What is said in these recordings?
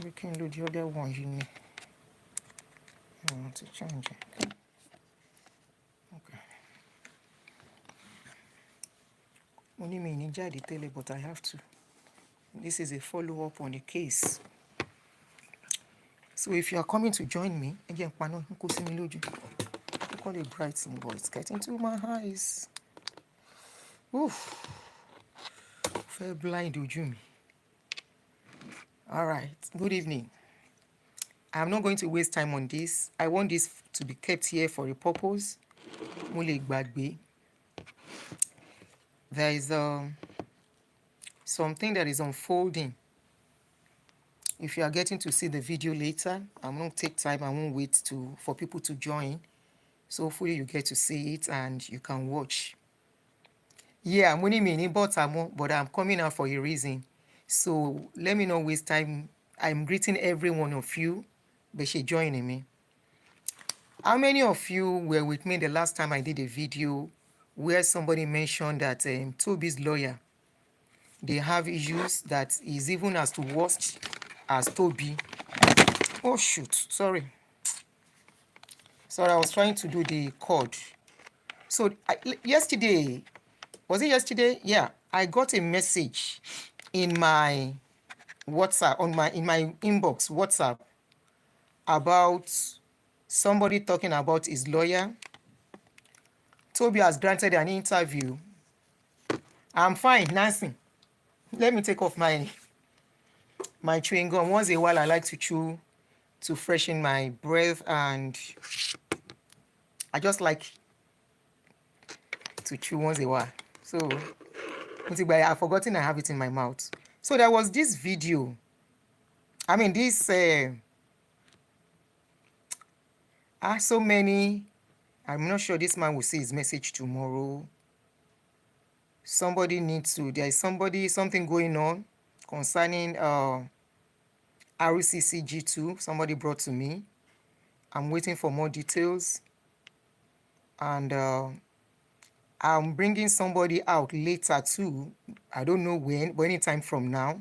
We can do the other one, you need. I want to change it. Okay. Only me in the tele, but I have to. This is a follow-up on the case. So if you are coming to join me, again, call it bright, but it's getting to my eyes. Oof. Fair blind, Ujumi. All right. Good evening. I'm not going to waste time on this. I want this to be kept here for a purpose. There is something that is unfolding. If you are getting to see the video later, I'm going to take time. I won't wait for people to join. So hopefully you get to see it and you can watch. Yeah, I'm only meaning but I'm coming out for a reason. So let me not waste time. I'm greeting every one of you. But she joining me. How many of you were with me the last time I did a video where somebody mentioned that Tobi's lawyer, they have issues that is even as worst as Tobi? Oh shoot, sorry, I was trying to do the code. So yesterday, was it yesterday? Yeah, I got a message in my WhatsApp, in my inbox WhatsApp, about somebody talking about his lawyer. Tobi has granted an interview. I'm fine, Nancy. Let me take off my chewing gum. Once in a while, I like to chew to freshen my breath, and I just like to chew once in a while. So, I've forgotten I have it in my mouth. So there was this video. I mean, so many. I'm not sure this man will see his message tomorrow. Somebody needs to, there is something going on concerning RCCG2. Somebody brought to me. I'm waiting for more details. And I'm bringing somebody out later too. I don't know when, but anytime from now.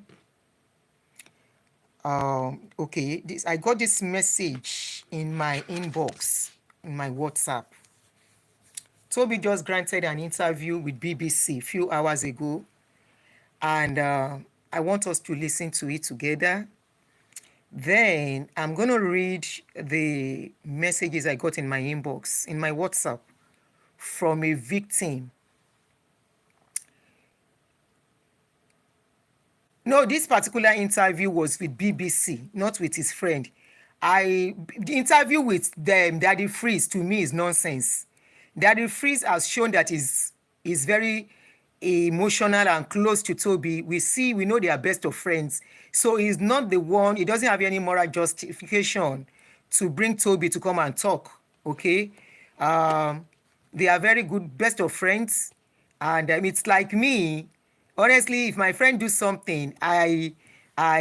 Okay, I got this message in my inbox, in my WhatsApp. Tobi just granted an interview with BBC a few hours ago, and I want us to listen to it together. Then I'm going to read the messages I got in my inbox, in my WhatsApp, from a victim. No, this particular interview was with BBC, not with his friend. The interview with them, Daddy Freeze, to me is nonsense. Daddy Freeze has shown that he's very emotional and close to Tobi. We know they are best of friends. So he's not the one, he doesn't have any moral justification to bring Tobi to come and talk, okay? They are very good, best of friends. And it's like me, honestly, if my friend do something, I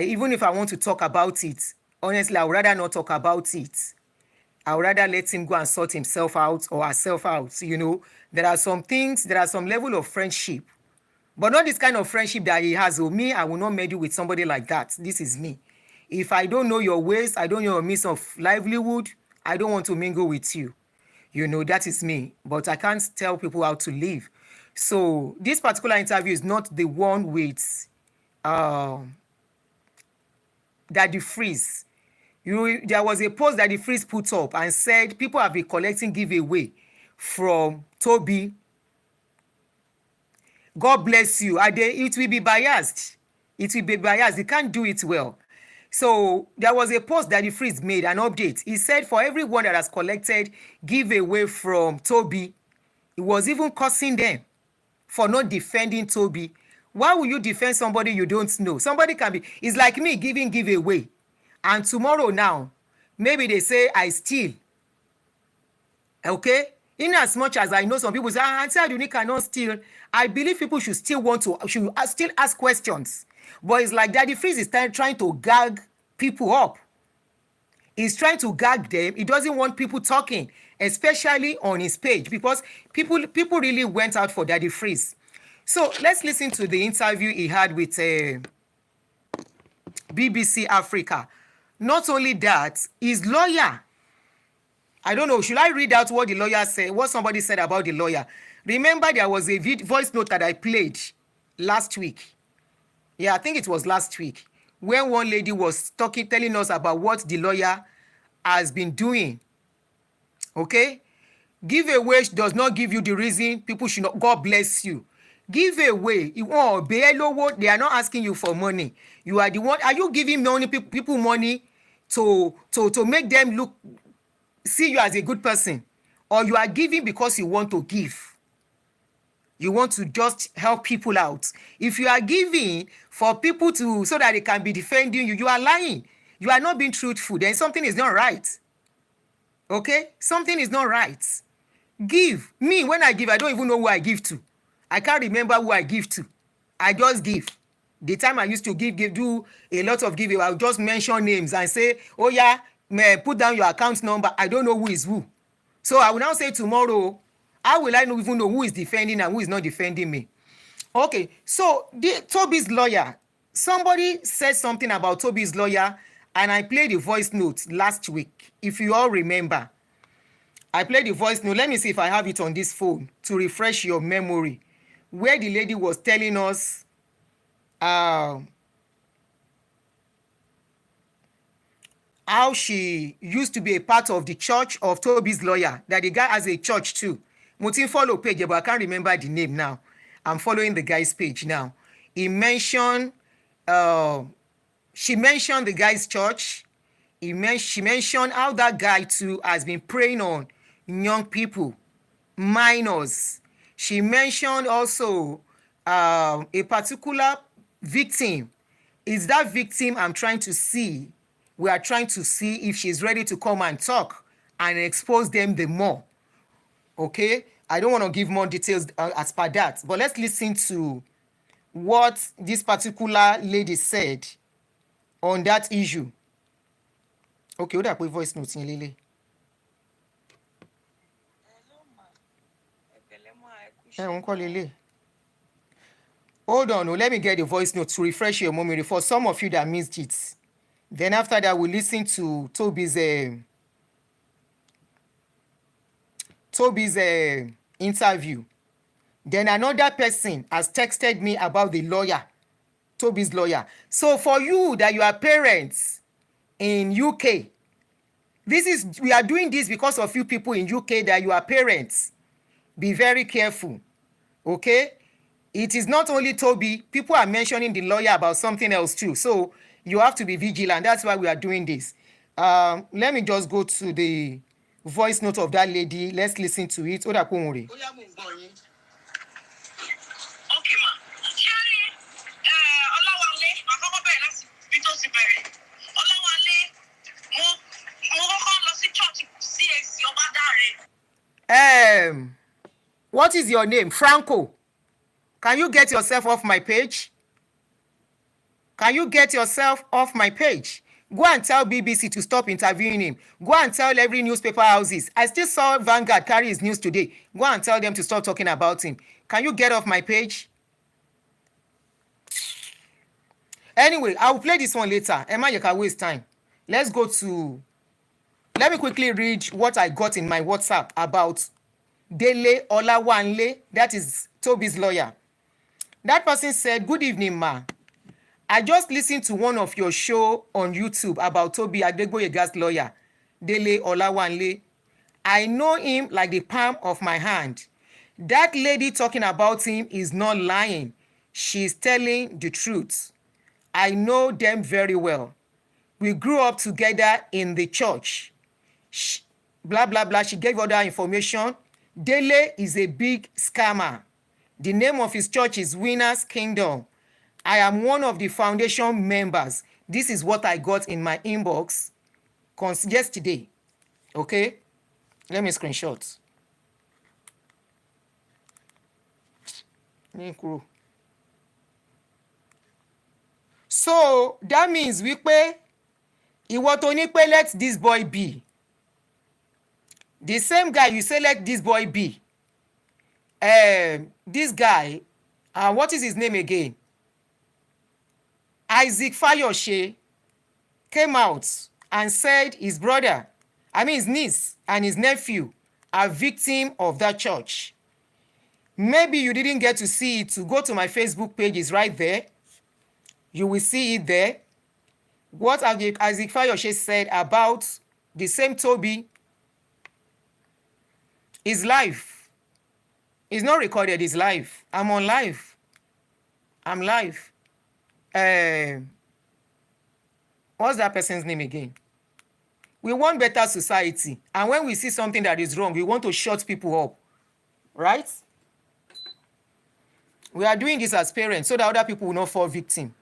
even if I want to talk about it, honestly, I would rather not talk about it. I would rather let him go and sort himself out or herself out. You know, there are some things, there are some level of friendship, but not this kind of friendship that he has. Or me, I will not meddle with somebody like that. This is me. If I don't know your ways, I don't know your means of livelihood, I don't want to mingle with you. You know, that is me. But I can't tell people how to live. So this particular interview is not the one with Daddy Freeze. There was a post that the Freeze put up and said people have been collecting giveaway from Tobi. God bless you. It will be biased. It will be biased. He can't do it well. So there was a post that the Freeze made, an update. He said for everyone that has collected giveaway from Tobi, he was even cursing them for not defending Tobi. Why will you defend somebody you don't know? Somebody can be, it's like me giving giveaway. And tomorrow now, maybe they say I steal. Okay? In as much as I know some people say, Auntie Aduni cannot steal, I believe people should still still ask questions. But it's like Daddy Freeze is trying to gag people up. He's trying to gag them. He doesn't want people talking, especially on his page, because people really went out for Daddy Freeze. So let's listen to the interview he had with BBC Africa. Not only that, his lawyer, I don't know, should I read out what the lawyer said, what somebody said about the lawyer? Remember, there was a voice note that I played last week. Yeah, I think it was last week, when one lady was telling us about what the lawyer has been doing. Okay? Giveaway does not give you the reason people should not. God bless you. Giveaway, they are not asking you for money. You are the one. Are you giving money, people money to make them see you as a good person, or you are giving because you want to give? You want to just help people out. If you are giving for people so that they can be defending you, you are lying. You are not being truthful. Then something is not right. Okay? Something is not right. Give. Me, when I give, I don't even know who I give to. I can't remember who I give to. I just give. The time I used to do a lot of giving, I'll just mention names and say, oh yeah, put down your account number. I don't know who is who. So I will now say tomorrow, how will I even know who is defending and who is not defending me? Okay, so Tobi's lawyer, somebody said something about Tobi's lawyer, and I played a voice note last week, if you all remember. I played the voice note. Let me see if I have it on this phone to refresh your memory, where the lady was telling us how she used to be a part of the church of Tobi's lawyer, that the guy has a church too. Mutin follow page, but I can't remember the name now. I'm following the guy's page now. She mentioned the guy's church. She mentioned how that guy too has been preying on young people, minors. She mentioned also a particular victim. Is that victim I'm trying to see? We are trying to see if she's ready to come and talk and expose them the more. Okay? I don't want to give more details as per that, but let's listen to what this particular lady said on that issue. Okay, what that voice note in Lily? Hold on, let me get the voice note to refresh your memory for some of you that missed it. Then after that, we'll listen to Tobi's interview. Then another person has texted me about the lawyer, Tobi's lawyer. So for you that you are parents in UK, we are doing this because of you people in UK that you are parents. Be very careful, okay? It is not only Tobi. People are mentioning the lawyer about something else too. So you have to be vigilant. That's why we are doing this. Let me just go to the voice note of that lady. Let's listen to it. Okay, ma. What is your name? Franco. Can you get yourself off my page? Can you get yourself off my page? Go and tell BBC to stop interviewing him. Go and tell every newspaper houses. I still saw Vanguard carry his news today. Go and tell them to stop talking about him. Can you get off my page? Anyway, I will play this one later. Emma, you can waste time. Let me quickly read what I got in my WhatsApp about Dele Olawanle, that is Tobi's lawyer. That person said, good evening, ma. I just listened to one of your show on YouTube about Tobi Adegboyega's lawyer, Dele Olawanle. I know him like the palm of my hand. That lady talking about him is not lying. She's telling the truth. I know them very well. We grew up together in the church. Blah, blah, blah. She gave other information. Dele is a big scammer. The name of his church is Winners Kingdom. I am one of the foundation members. This is what I got in my inbox yesterday. Okay? Let me screenshot. So that means wípé ìwọ tó ní pé let this boy be. The same guy you say let this boy be. This guy, what is his name again? Isaac Fayose came out and said his brother, his niece and his nephew are victim of that church. Maybe you didn't get to see it. To go to my Facebook page is right there. You will see it there. What Isaac Fayose said about the same Tobi is live. It's not recorded, it's live. I'm on live. I'm live. What's that person's name again? We want better society. And when we see something that is wrong, we want to shut people up. Right? We are doing this as parents so that other people will not fall victim.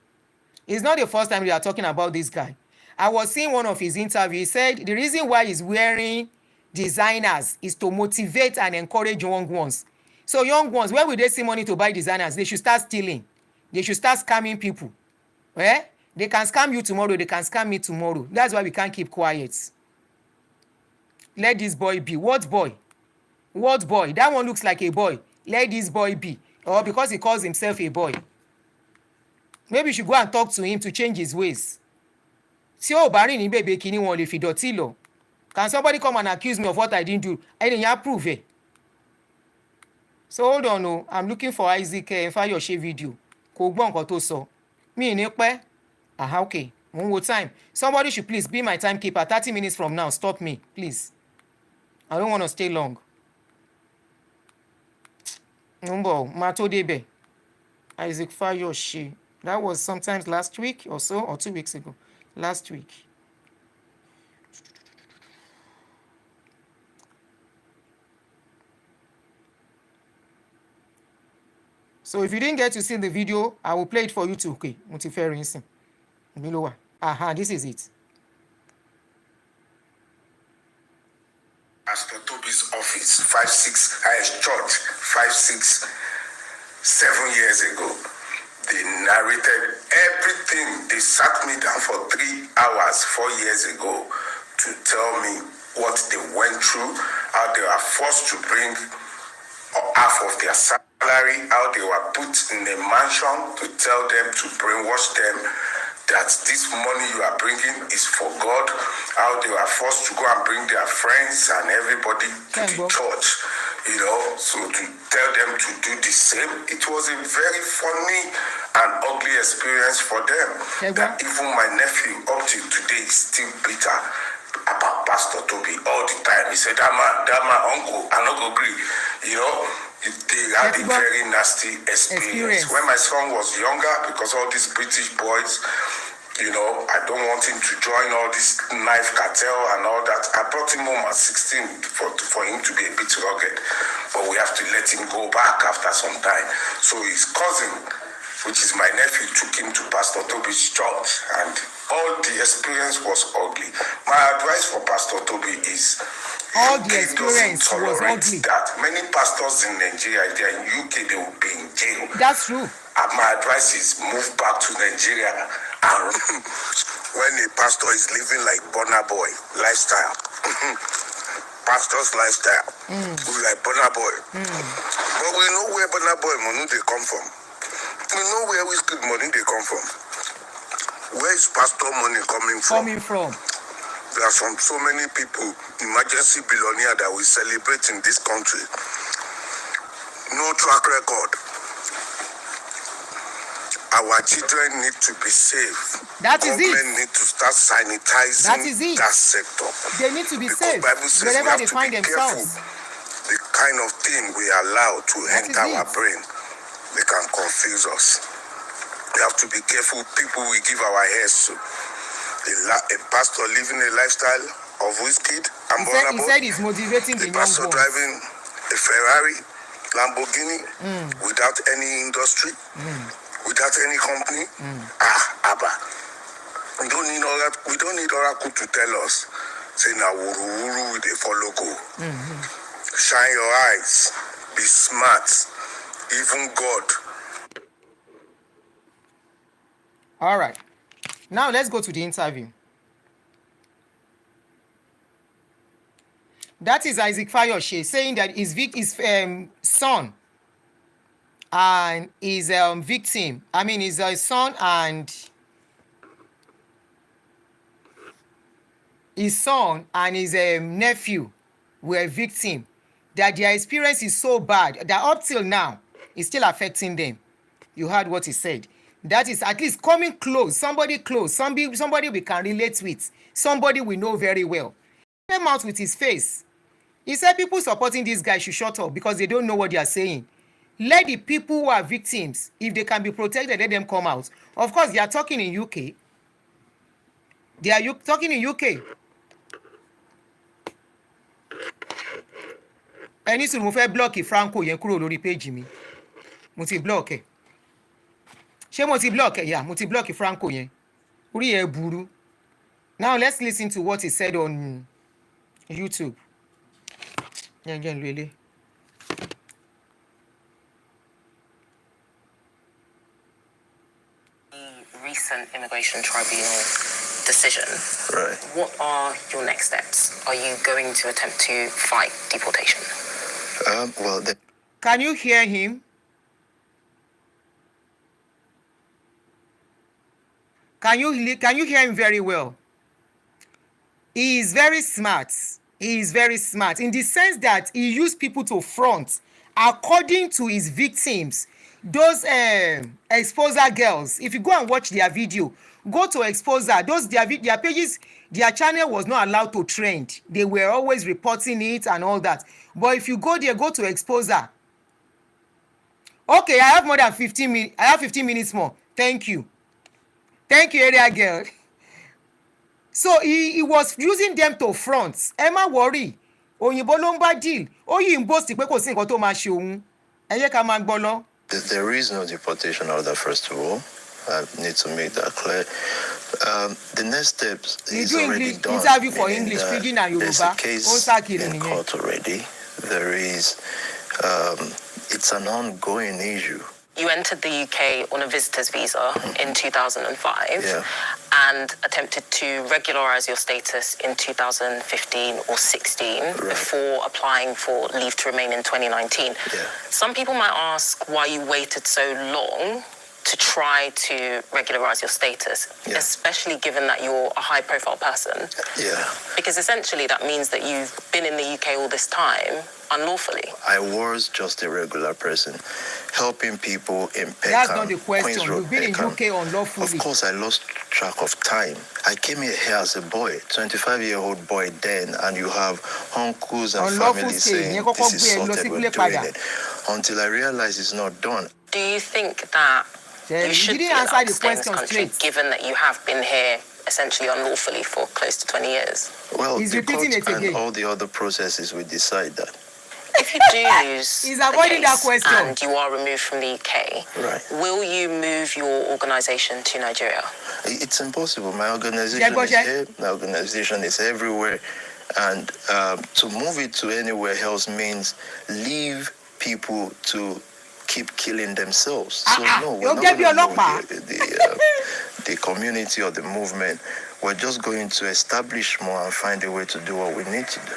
It's not the first time we are talking about this guy. I was seeing one of his interviews. He said the reason why he's wearing designers is to motivate and encourage young ones. So young ones, where will they see money to buy designers? They should start stealing. They should start scamming people. Eh? They can scam you tomorrow. They can scam me tomorrow. That's why we can't keep quiet. Let this boy be. What boy? What boy? That one looks like a boy. Let this boy be. Or because he calls himself a boy. Maybe you should go and talk to him to change his ways. Tí ó bá rìn ní bèbè kíní wọn lè fi dọ̀tí lọ. Can somebody come and accuse me of what I didn't do? Ẹnìyàn prove it. So hold on o. I'm looking for Isaac Fayose video. Kò gbọ́ nǹkan tó sọ. Mi ní pẹ́. Aha, okay. Mo ń wo time. Somebody should please be my timekeeper. 30 minutes from now. Stop me, please. I don't want to stay long. Number Mato Debe. Isaac Fayose. That was sometimes last week or so, or 2 weeks ago. Last week. So if you didn't get to see the video, I will play it for you too. Okay, multi-fair aha, this is it. Pastor Tobi's office, 5-6 highest church, 5-6, 7 years ago. They narrated everything. They sat me down for 3 hours 4 years ago to tell me what they went through, how they were forced to bring half of their salary, how they were put in a mansion to tell them to brainwash them that this money you are bringing is for God, how they were forced to go and bring their friends and everybody to the church, so to tell them to do the same. It was a very funny and ugly experience for them. That even my nephew up till today is still bitter about Pastor Tobi all the time. He said, that my uncle, I not go agree. They had a very nasty experience. When my son was younger, because all these British boys, I don't want him to join all this knife cartel and all that. I brought him home at 16 for him to be a bit rugged. But we have to let him go back after some time. So his cousin, which is my nephew, took him to Pastor Tobi's church. And all the experience was ugly. My advice for Pastor Tobi is all the experience was ugly. That many pastors in Nigeria, if they are in UK, they will be in jail. That's true. And my advice is move back to Nigeria. And when a pastor is living like Burna Boy lifestyle, pastor's lifestyle, like Burna Boy. But we know where Burna Boy money they come from. We know where Whiskey money they come from. Where is pastor money coming from? There are so many people, emergency billionaire that we celebrate in this country. No track record. Our children need to be safe. That is it. Government need to start sanitizing that sector. They need to be because safe Bible says wherever we have they find themselves. The kind of thing we allow to enter our brain, they can confuse us. We have to be careful people we give our heads to. A pastor living a lifestyle of whiskey and he said he's motivating the young pastor ones. driving a Ferrari, Lamborghini, without any industry, without any company. Abba. We don't need oracle to tell us. Say now wuru they follow go. Shine your eyes. Be smart. Even God. All right. Now let's go to the interview. That is Isaac Fayose saying that his son and his victim. His son and his son and his nephew were victim, that their experience is so bad that up till now, it's still affecting them. You heard what he said. That is at least coming close, somebody close, somebody we can relate with, somebody we know very well. He came out with his face. He said people supporting this guy should shut up because they don't know what they are saying. Let the people who are victims, if they can be protected, let them come out. Of course, they are talking in UK. They are talking in UK. Ẹni sùn mo fẹ́ blọ́ọ̀kì Franco yẹn kúrò lórí péjì mi. Mo ti block ẹ̀. Ṣé mo ti block ẹ̀? Yeah, mo ti block Franco yẹn. Orí ẹ̀ burú. Now let's listen to what he said on YouTube. Yẹn lele. Recent immigration tribunal decision. Right. What are your next steps? Are you going to attempt to fight deportation? Well, Can you hear him? Can you hear him very well? He is very smart. He is very smart in the sense that he used people to front according to his victims. Those exposer girls, if you go and watch their video, go to exposer, their pages, their channel was not allowed to trend. They were always reporting it and all that. But if you go there, go to exposer. Okay, I have more than 15 minutes. I have 15 minutes more. Thank you. Thank you, area girl. So he was using them to front. Ẹ má worry. Òyìnbó ló ń bá deal. Ó yìí ń boast pé kò sí nǹkan tó máa ṣe òun. Ẹ yẹ ká máa gbọ́ lọ. there is no deportation order, first of all. I need to make that clear. The next steps is already done. Interview for English, pidgin and Yoruba. There's a case in court already. There is, it's an ongoing issue. You entered the UK on a visitor's visa in 2005 and attempted to regularize your status in 2015 or 16 before applying for leave to remain in 2019. Some people might ask why you waited so long to try to regularize your status, especially given that you're a high-profile person. Because essentially that means that you've been in the UK all this time unlawfully. I was just a regular person, helping people in Peckham. That's not the question. You've been in UK unlawfully. Of course, I lost track of time. I came here as a boy, 25-year-old boy then, and you have uncles and family saying, this is sorted, we're doing it. Until I realized it's not done. Do you think that you should be allowed to stay in this country, given that you have been here essentially unlawfully for close to 20 years? Well, the court and all the other processes will decide that. If you do lose He's avoiding that question. And you are removed from the UK, will you move your organization to Nigeria? It's impossible. My organization is here. My organization is everywhere. And to move it to anywhere else means leave people to keep killing themselves. So no, we're not going to move the community or the movement. We're just going to establish more and find a way to do what we need to do.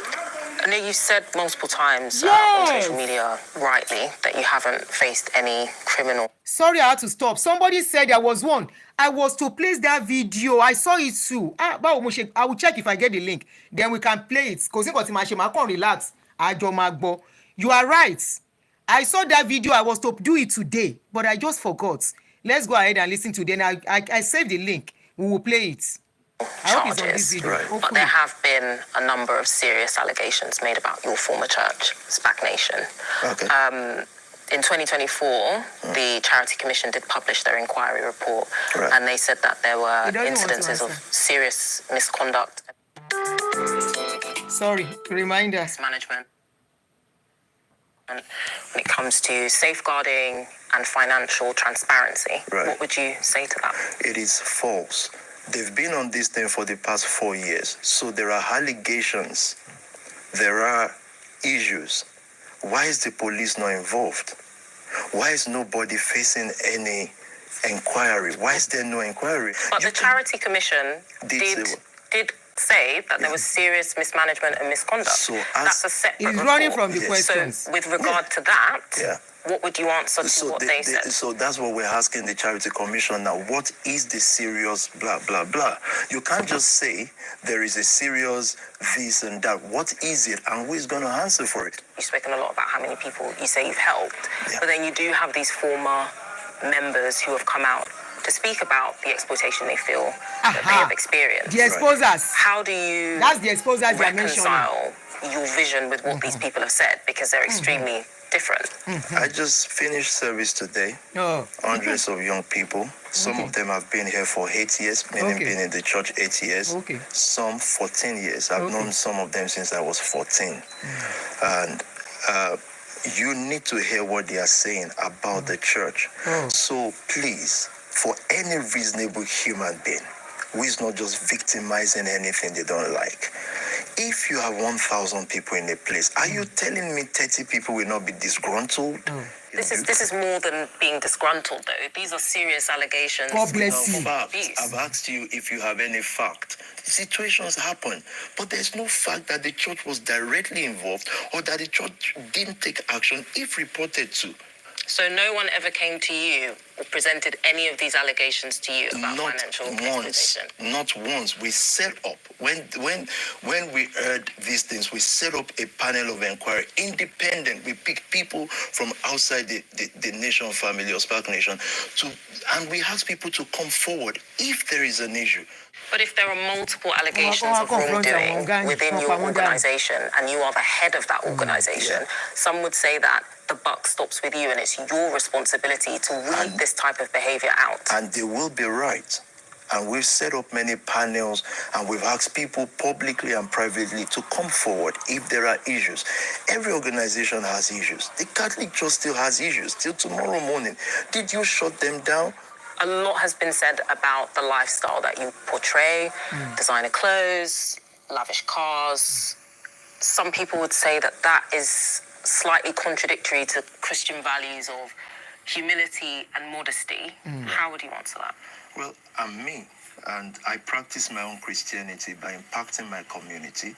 I know you said multiple times on social media, rightly, that you haven't faced any criminal. Sorry, I had to stop. Somebody said there was one. I was to place that video. I saw it too. I will check if I get the link. Then we can play it. Because I can't relax. You are right. I saw that video. I was to do it today, but I just forgot. Let's go ahead and listen to it. Then I saved the link. We will play it. I hope it's on this video. But there have been a number of serious allegations made about your former church, SPAC Nation. In 2024, the Charity Commission did publish their inquiry report, and they said that there were incidences of serious misconduct. Sorry, reminder. Management. When it comes to safeguarding and financial transparency, what would you say to that? It is false. They've been on this thing for the past 4 years. So there are allegations. There are issues. Why is the police not involved? Why is nobody facing any inquiry? Why is there no inquiry? But the Charity Commission did say that there was serious mismanagement and misconduct. So that's a separate He's report. running from the questions. So with regard to that, what would you answer to what they said? So that's what we're asking the Charity Commission now. What is the serious blah, blah, blah? You can't just say there is a serious this and that. What is it, and who is going to answer for it? You've spoken a lot about how many people you say you've helped, but then you do have these former members who have come out to speak about the exploitation they feel that they have experienced. The exposers. How do you That's the exposers reconcile your vision with what these people have said? Because they're extremely different. I just finished service today. Hundreds of young people. Some of them have been here for 8 years, meaning been in the church 8 years. Some 14 years. I've known some of them since I was 14. And you need to hear what they are saying about the church. So please, for any reasonable human being who is not just victimizing anything they don't like, if you have 1,000 people in a place, are you telling me 30 people will not be disgruntled? This is more than being disgruntled, though. These are serious allegations. God bless you. I've asked you if you have any fact. Situations happen, but there's no fact that the church was directly involved or that the church didn't take action if reported to. So no one ever came to you or presented any of these allegations to you about financial exploitation? Not once. We set up, when we heard these things, we set up a panel of inquiry, independent. We picked people from outside the nation family or Spark Nation, and we asked people to come forward if there is an issue. But if there are multiple allegations of wrongdoing within your organization and you are the head of that organization, some would say that the buck stops with you and it's your responsibility to weed this type of behavior out. And they will be right. And we've set up many panels and we've asked people publicly and privately to come forward if there are issues. Every organization has issues. The Catholic Church still has issues till tomorrow morning. Did you shut them down? A lot has been said about the lifestyle that you portray, designer clothes, lavish cars. Some people would say that that is slightly contradictory to Christian values of humility and modesty. How would you answer that? Well, I'm me, and I practice my own Christianity by impacting my community,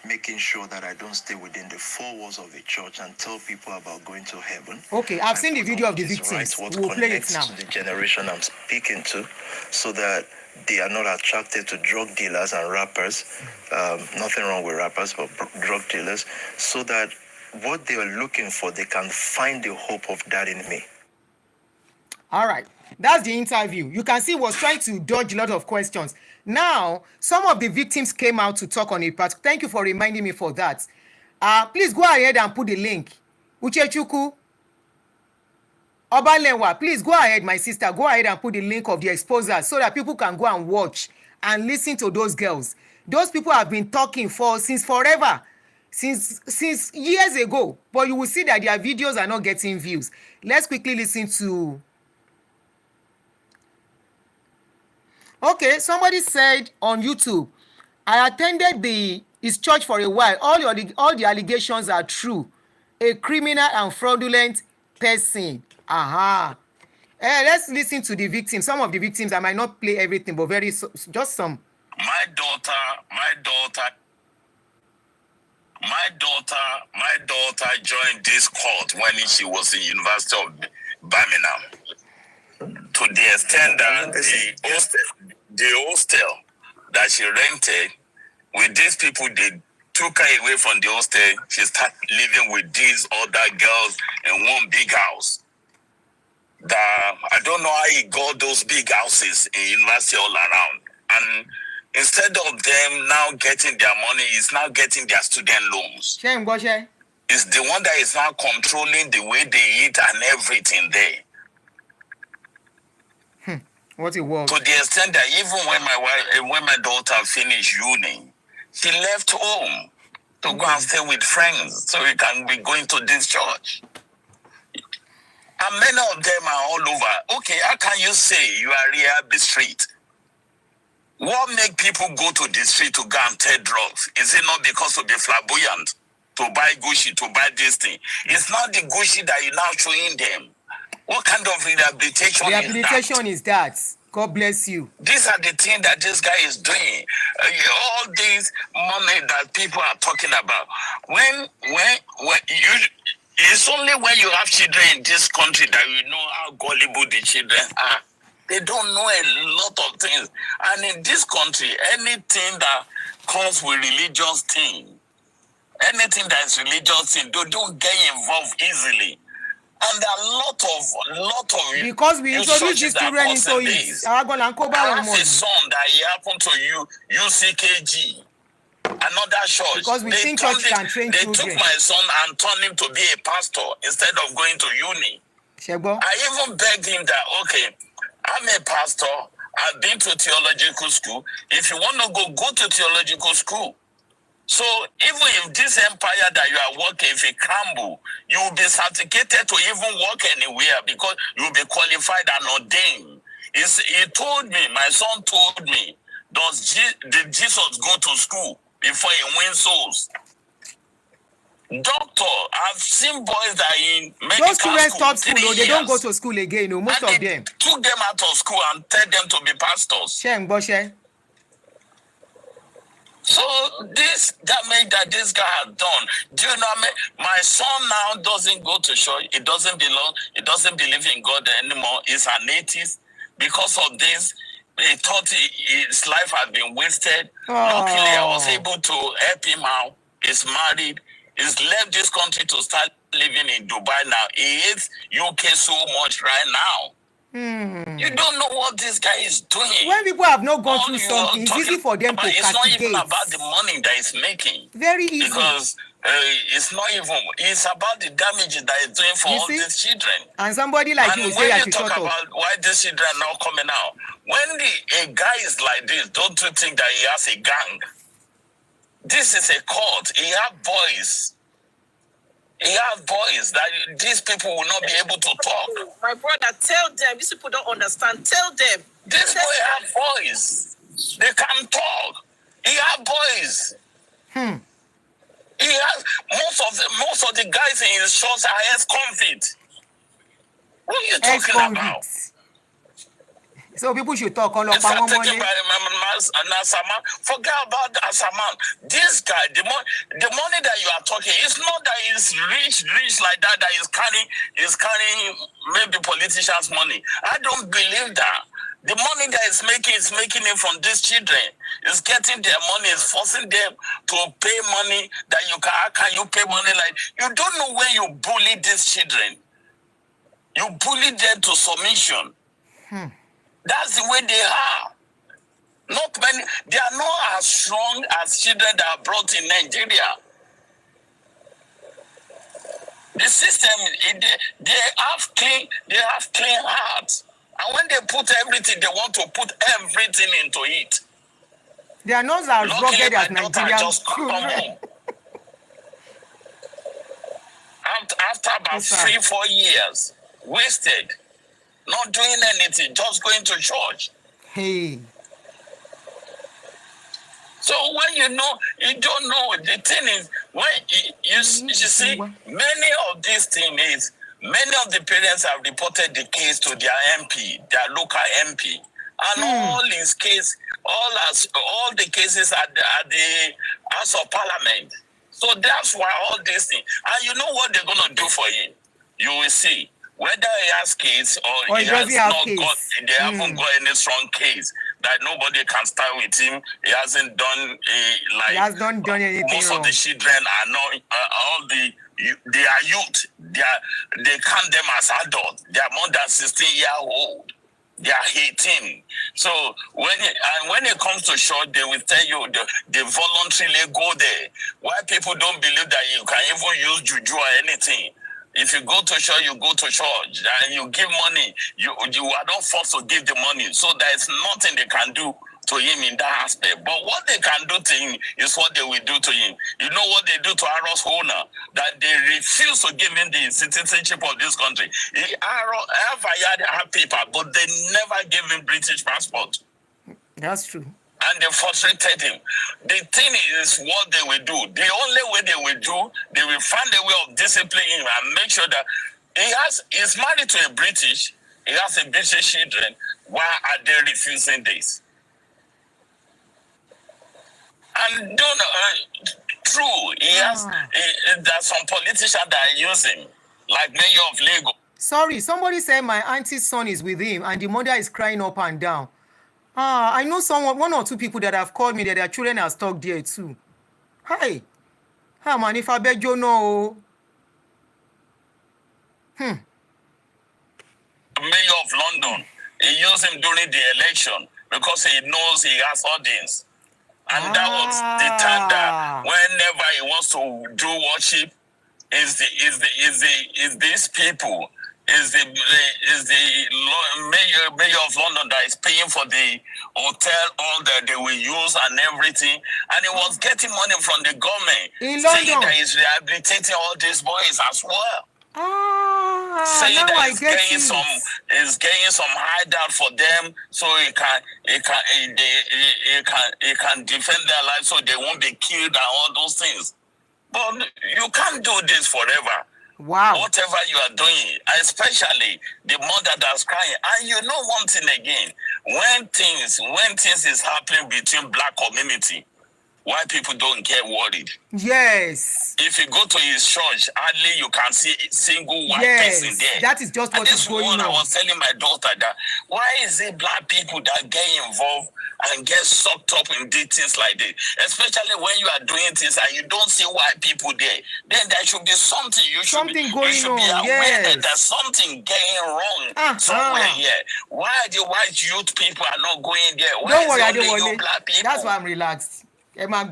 making sure that I don't stay within the four walls of the church and tell people about going to heaven. Okay, I've seen the video of the victims. We'll play it now. To the generation I'm speaking to, so that they are not attracted to drug dealers and rappers. Nothing wrong with rappers, but drug dealers, so that what they are looking for, they can find the hope of that in me. All right, that's the interview. You can see he was trying to dodge a lot of questions. Now, some of the victims came out to talk on it, but thank you for reminding me for that. Please go ahead and put the link. Uchechukwu Obalenwa, please go ahead, my sister. Go ahead and put the link of the exposers so that people can go and watch and listen to those girls. Those people have been talking since forever, since years ago. But you will see that their videos are not getting views. Let's quickly listen to... Okay, somebody said on YouTube, I attended his church for a while. All the allegations are true. A criminal and fraudulent person. Let's listen to the victims. Some of the victims, I might not play everything, but just some. My daughter joined this court when she was in University of Birmingham, to the extent that the hostel that she rented with these people, they took her away from the hostel. She started living with these other girls in one big house. I don't know how he got those big houses in university all around. And instead of them now getting their money, he's now getting their student loans. It's the one that is now controlling the way they eat and everything there. What it was. To the extent that even when my daughter finished uni, she left home to go and stay with friends so we can be going to this church. And many of them are all over. Okay, how can you say you are here at the street? What make people go to the street to go and take drugs? Is it not because of the flamboyant? To buy Gucci, to buy this thing? It's not the Gucci that you're now showing them. What kind of rehabilitation is that? God bless you. These are the things that this guy is doing. All these money that people are talking about. When you, it's only when you have children in this country that you know how gullible the children are. They don't know a lot of things. And in this country, anything that comes with religious thing, anything that is religious thing, they don't get involved easily. And there are a lot of because we introduce these children into it. I have a son that he happened to UCKG, another church. Because we think church can train children. They took my son and turned him to be a pastor instead of going to uni. Shebo? I even begged him that, okay, I'm a pastor. I've been to theological school. If you want to go to theological school. So even if this empire that you are working, if it crumble, you will be certificated to even work anywhere because you will be qualified and ordained. He told me, my son told me, did Jesus go to school before he wins souls? Doctor, I've seen boys that are in medical those students school, stop school, they don't go to school again. No, most and of them took them out of school and tell them to be pastors. So this damage that this guy has done, do you know what I mean? My son now doesn't go to church. He doesn't believe in God anymore. He's an atheist. Because of this, he thought his life had been wasted. Luckily, I was able to help him out. He's married. He's left this country to start living in Dubai now. He hates UK so much right now. You don't know what this guy is doing. When people have not gone through something, it's easy for them to castigate. It's not even about the money that he's making. Very easy. Because it's not even, it's about the damage that it's doing for all these children. And somebody like you will say I should shut up. When you talk about why these children are not coming out, when a guy is like this, don't you think that he has a gang? This is a cult. He has boys. He has boys that these people will not be able to talk. My brother, tell them. These people don't understand. Tell them. This boy have boys. They can talk. He has boys. He has most of the guys in his shows are ex-convict. What are you talking about? So people should talk on Forget about Asaman. This guy, the money that you are talking, it's not that he's rich like that he's carrying maybe politicians' money. I don't believe that. The money that is making it from these children. Is getting their money, is forcing them to pay money that how can you pay money like you don't know when you bully these children. You bully them to submission. That's the way they are. Not many. They are not as strong as children that are brought in Nigeria. The system, they have clean hearts, and when they put everything, they want to put everything into it. They are not as rugged as Nigerian just come home. After about 3-4 years, wasted. Not doing anything, just going to church. Hey. So when you don't know, the thing is, when you see, many of these things many of the parents have reported the case to their MP, their local MP. And all his case, all the cases at the House of Parliament. So that's why all these things. And you know what they're going to do for him? You will see. Whether he has case or he has not got, they haven't got any strong case that nobody can start with him. He hasn't done he has not done anything most wrong. Of the children are not they are youth. They count them as adults. They are more than 16-year-old. They are 18. So when it comes to church, they will tell you they voluntarily go there. Why people don't believe that you can even use juju or anything. If you go to church, you go to church and you give money. You are not forced to give the money. So there is nothing they can do to him in that aspect. But what they can do to him is what they will do to him. You know what they do to Aaron's owner? That they refuse to give him the citizenship of this country. Aaron had paper, but they never gave him British passport. That's true. And they frustrated him. The thing is what they will do. The only way they will do, they will find a way of disciplining him and make sure that he's married to a British. He has a British children. Why are they refusing this? And true, he has. There's some politicians that are using, like Mayor of Lagos. Sorry, somebody said my auntie's son is with him and the mother is crying up and down. I know one or two people that have called me that their children are stuck there too. Hi. Man, if I beg you know. Mayor of London, he used him during the election because he knows he has audience. And that was the time that whenever he wants to do worship, is these people, is the mayor of London that is paying for the hotel, all that they will use and everything. And he was getting money from the government, saying that he's rehabilitating all these boys as well. Saying that he's getting some hideout for them, so he can defend their life, so they won't be killed and all those things. But you can't do this forever. Wow. Whatever you are doing, especially the mother that's crying. And you know one thing again, when things is happening between black community, why people don't get worried. Yes. If you go to his church, hardly you can see a single white person there. That is just what is going on. I was telling my daughter that why is it black people that get involved and get sucked up in things like this? Especially when you are doing things and you don't see white people there. Then there should be something you should be aware that there's something going wrong somewhere here. Why the white youth people are not going there? Don't worry, I don't worry. That's why I'm relaxed. So that's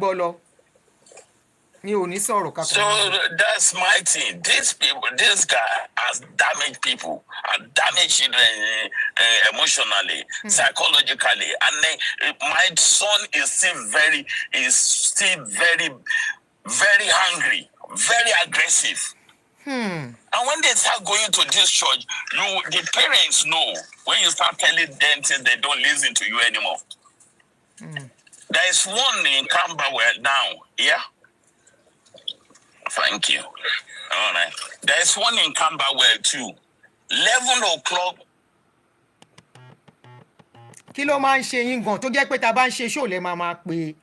my thing. This guy has damaged people, has damaged children emotionally, psychologically, and my son is still very, very hungry, very aggressive. And when they start going to this church, the parents know. When you start telling them things, they don't listen to you anymore. There is one in Camberwell now, yeah? Thank you. All right. There is one in Camberwell too. 11 o'clock. Kí ló máa ń ṣe yín gan tó jẹ́ pé tá bá ń ṣe show lẹ máa pè.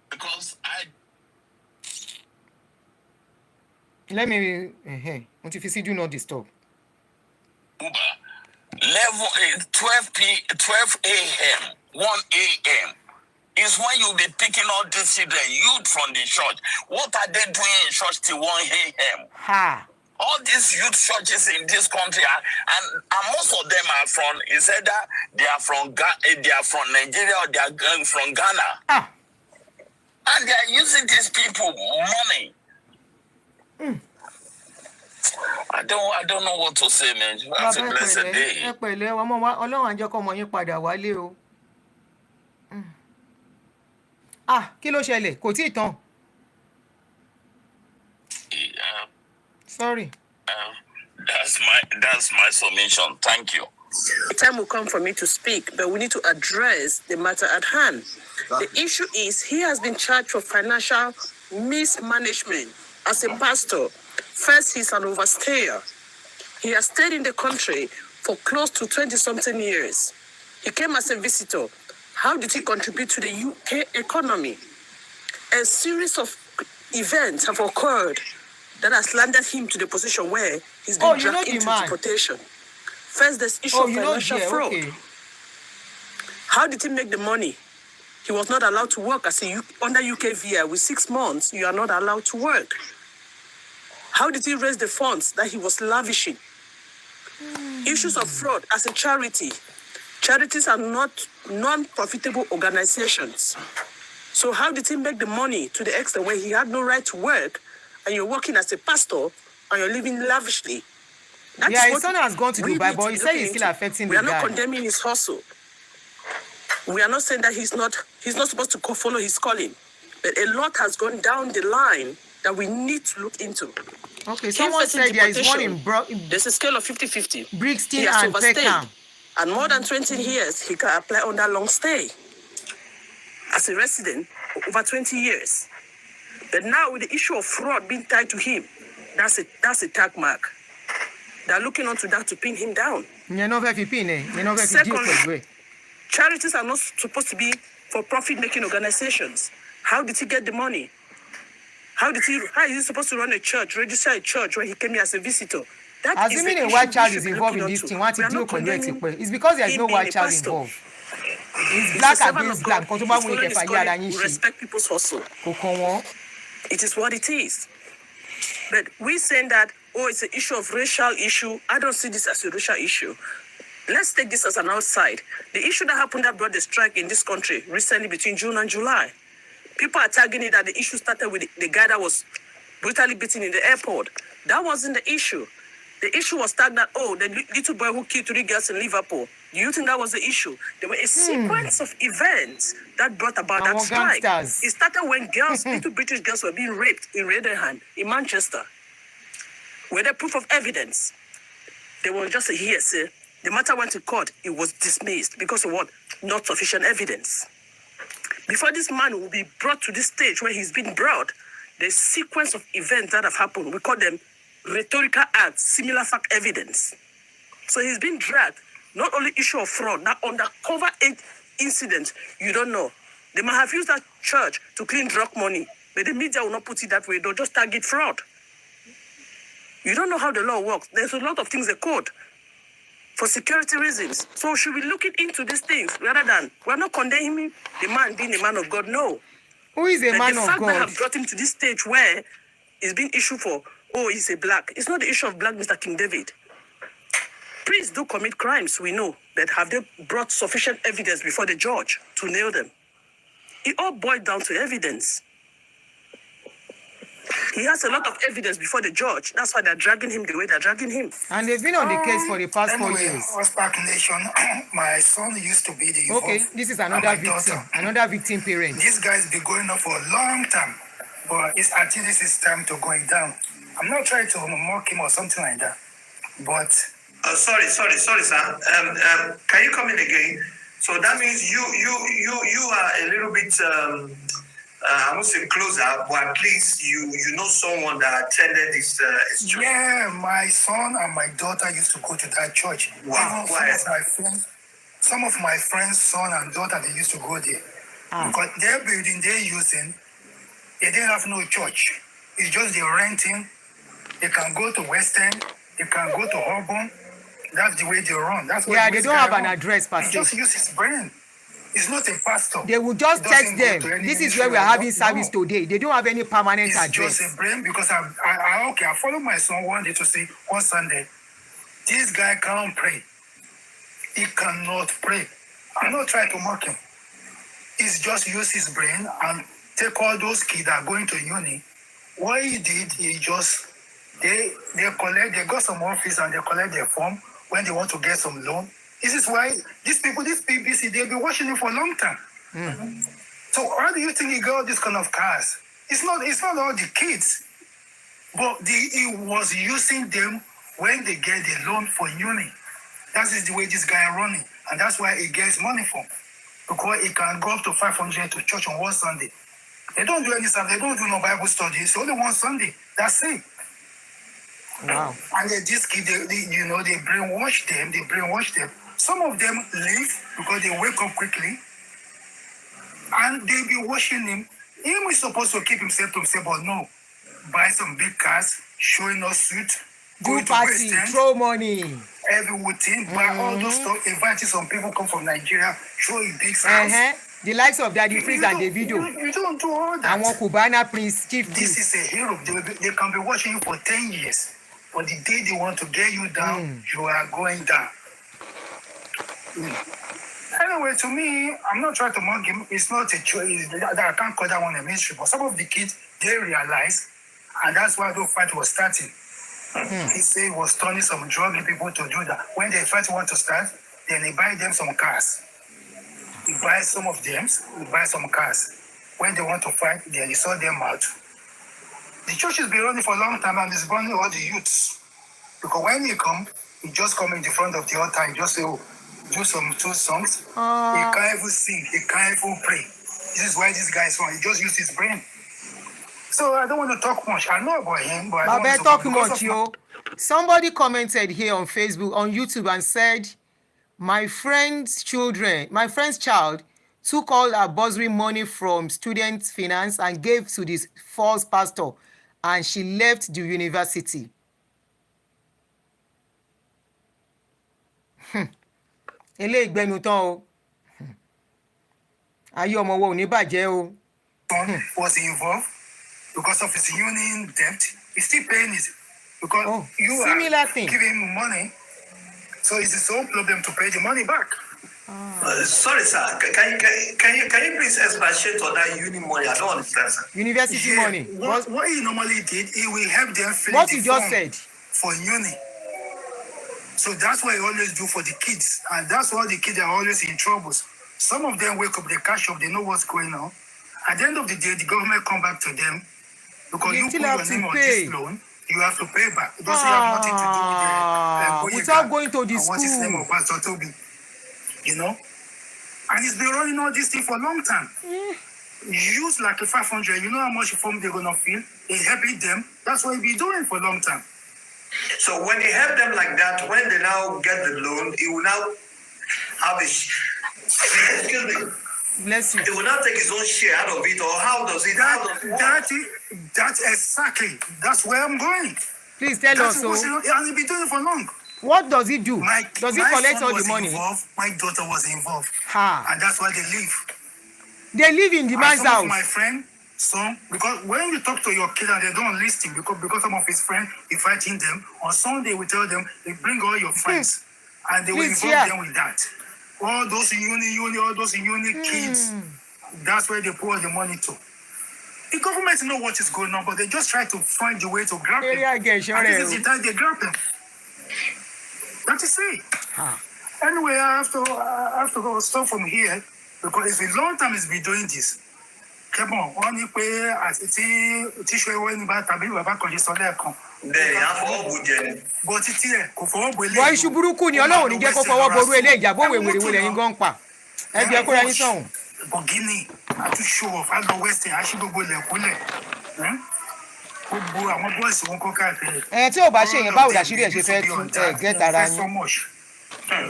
Because Let me mo ti fi sí do not disturb. 12 a.m. 1 a.m. is when you'll be picking all these children, youth from the church. What are they doing in church till 1 a.m.? All these youth churches in this country and most of them are from, it's either they are from Nigeria or they are from Ghana. And they are using these people money. I don't know what to say, man. Have a blessed day. Ọlọ́run á jẹ́ kó ọmọ yín padà wálé o. Kí ló ṣẹlẹ̀? Kò tíì tán. Sorry. That's my submission. Thank you. The time will come for me to speak, but we need to address the matter at hand. The issue is he has been charged for financial mismanagement as a pastor. First, he's an overstayer. He has stayed in the country for close to 20-something years. He came as a visitor. How did he contribute to the UK economy? A series of events have occurred that has landed him to the position where he's been dragged into deportation. First, there's issue of financial fraud. Okay. How did he make the money? He was not allowed to work under UK VI. With 6 months, you are not allowed to work. How did he raise the funds that he was lavishing? Issues of fraud as a charity. Charities are not non-profitable organizations. So how did he make the money to the extent where he had no right to work and you're working as a pastor and you're living lavishly? His son has gone to Dubai, but he said he's still affecting the guy. We are not condemning his hustle. We are not saying that he's not supposed to follow his calling. But a lot has gone down the line that we need to look into. Okay, someone said there is one in there's a scale of 50-50. Brixton and Peckham. And more than 20 years, he can apply under long stay. As a resident, over 20 years. But now with the issue of fraud being tied to him, that's a tag mark. They're looking onto that to pin him down. Secondly, charities are not supposed to be for profit-making organizations. How did he get the money? How is he supposed to run a church, register a church when he came here as a visitor? That is assuming the a issue white we child should is be involved in looking this onto. thing, want We to are deal not condemning it's because there's him no being white a child pastor. involved. It's He's black a servant against of black. God. He's following his calling. We respect people's hustle. It is what it is. But we saying that, oh, it's an issue of racial issue. I don't see this as a racial issue. Let's take this as an outside. The issue that happened that brought the strike in this country recently between June and July. People are tagging it that the issue started with the guy that was brutally beaten in the airport. That wasn't the issue. The issue was tagged that, oh, the little boy who killed 3 girls in Liverpool. Do you think that was the issue? There were a sequence of events that brought about that strike. It started when girls, little British girls were being raped in Rotherham in Manchester. Were there proof of evidence? They were just a hearsay. The matter went to court. It was dismissed because of what? Not sufficient evidence. Before this man will be brought to this stage where he's been brought, the sequence of events that have happened, we call them rhetorical acts, similar fact evidence. So he's been dragged. Not only issue of fraud, now undercover incident, you don't know. They might have used that church to clean drug money, but the media will not put it that way. They'll just target fraud. You don't know how the law works. There's a lot of things they code for security reasons. So should we be looking into these things rather than, we're not condemning the man being a man of God, no. Who is a man of God? The fact that have brought him to this stage where it's been issued for, oh, he's a black. It's not the issue of black, Mr. King David. Priests do commit crimes, we know, but have they brought sufficient evidence before the judge to nail them? It all boils down to evidence. He has a lot of evidence before the judge. That's why they're dragging him the way they're dragging him. And they've been on the case for the past 4 years. Back Nation, my son used to be the okay, this is another victim, another victim parent. This guy's been going on for a long time, but it's until this is time to going down. I'm not trying to mock him or something like that, but sorry, sir. Can you come in again? So that means you are a little bit I won't say closer, but at least you know someone that attended this church. Yeah, my son and my daughter used to go to that church. Wow. Some of my friends' son and daughter, they used to go there. Because their building they're using, they didn't have no church. It's just they're renting. They can go to West End. They can go to Auburn. That's the way they run. That's what they don't have an address, Pastor. He just uses his brain. He's not a pastor. They will just text them. This is where we are having service today. They don't have any permanent address. It's just a brain because I follow my son one day to say one Sunday, this guy can't pray. He cannot pray. I'm not trying to mock him. He's just use his brain and take all those kids that are going to uni. What he did, he just they got some office and they collect their form when they want to get some loan. This is why these people, this BBC, they've been watching him for a long time. So how do you think he got this kind of cars? It's not all the kids, but he was using them when they get the loan for uni. That is the way this guy running, and that's why he gets money from. Because he can go up to 500 to church on one Sunday. They don't do any stuff. They don't do no Bible study. It's only one Sunday. That's it. Wow. And they just keep, they brainwash them. They brainwash them. Some of them leave because they wake up quickly, and they be watching him. He was supposed to keep himself to himself, but no. Buy some big cars, showing us suit, do party, throw money. Everything, buy all those stuff, inviting some people come from Nigeria, show a big house. The likes of Daddy Freeze and Davido. You don't do all that. And one Cubana Prince, Chief. This is a hero. They can be watching you for 10 years. But the day they want to get you down, you are going down. Anyway, to me, I'm not trying to mock him. It's not a choice. I can't call that one a mystery. But some of the kids, they realize, and that's why the fight was starting. He said he was turning some drug people to do that. When the fight want to start, then they buy them some cars. He buys some of them, he buys some cars. When they want to fight, then he sort them out. The church has been running for a long time and it's burning all the youths. Because when he come in the front of the altar and just say, oh, do some 2 songs. He can't even sing, he can't even pray. This is why this guy is wrong. He just used his brain. So I don't want to talk much. I know about him, but I don't want to talk much, yo. Somebody commented here on Facebook, on YouTube, and said, my friend's child took all her bursary money from student finance and gave to this false pastor, and she left the university. Eléyìí gbẹnu tán o. Ayé ọmọ wo ò ní bàjẹ́ o. Was involved because of his union debt. He's still paying it because you are giving him money. So it's his own problem to pay the money back. Sorry, sir. Can you please expatiate on that uni money? I don't understand, sir. University money. What he normally did, he will help them fill what the you form just said for uni. So that's what he always do for the kids, and that's why the kids are always in troubles. Some of them wake up, they cash up, they know what's going on. At the end of the day, the government come back to them because you put your name on this loan. You have to pay back. It doesn't have nothing to do with the without going to the school. What's his name of Pastor Tobi? You know? And he's been running all this thing for a long time. Use like a 500, you know how much form they're going to fill? He's helping them. That's what he's been doing for a long time. So when he help them like that, when they now get the loan, he will now have excuse me. Bless you. He will now take his own share out of it, or how does it? That's exactly. That's where I'm going. Please tell us. So, and he's been doing it for long. What does he do? Does he collect all the money? My daughter was involved. And that's why they live. They live in the man's house. My friend, son, because when you talk to your kid and they don't listen, because some of his friends inviting them, on Sunday we tell them, they bring all your friends. And they will involve them with that. All those uni kids, that's where they pour the money to. The government know what is going on, but they just try to find a way to grab them. And this is the time they grab them. That is it. Anyway, I have to go stop from here because it's a long time he's been doing this. Come on, only pay as it is when about but it's here. Why should Buruku ni Ọlọ́run ní jẹ́ kó fọwọ́ ború eléyìí ìjàbọ̀ wèwèrè lẹ́yìn gan pa. Ẹ jẹ́ kó ra yín sọ̀hún. Bọ̀gínì àti show of àgbọ̀ western aṣígbogbo lẹ̀kúnlẹ̀. Gbogbo àwọn bọ́ọ̀sì wọn kọ́ káàkiri. Tí ò bá ṣe yẹn báwo làṣírí ẹ̀ ṣe fẹ́ tún gẹ́ tara yín.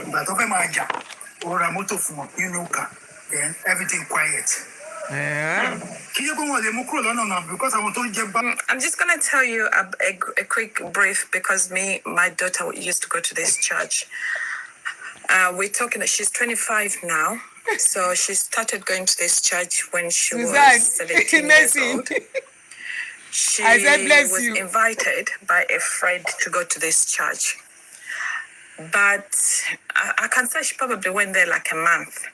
Ìgbà tó fẹ́ máa jà, ó ra mọ́tò fún wọn nínú ọkà, then everything quiet. I'm just going to tell you a quick brief because my daughter used to go to this church. We're talking, she's 25 now. So she started going to this church when she was 17 years old. She was invited by a friend to go to this church. But I can say she probably went there like a month.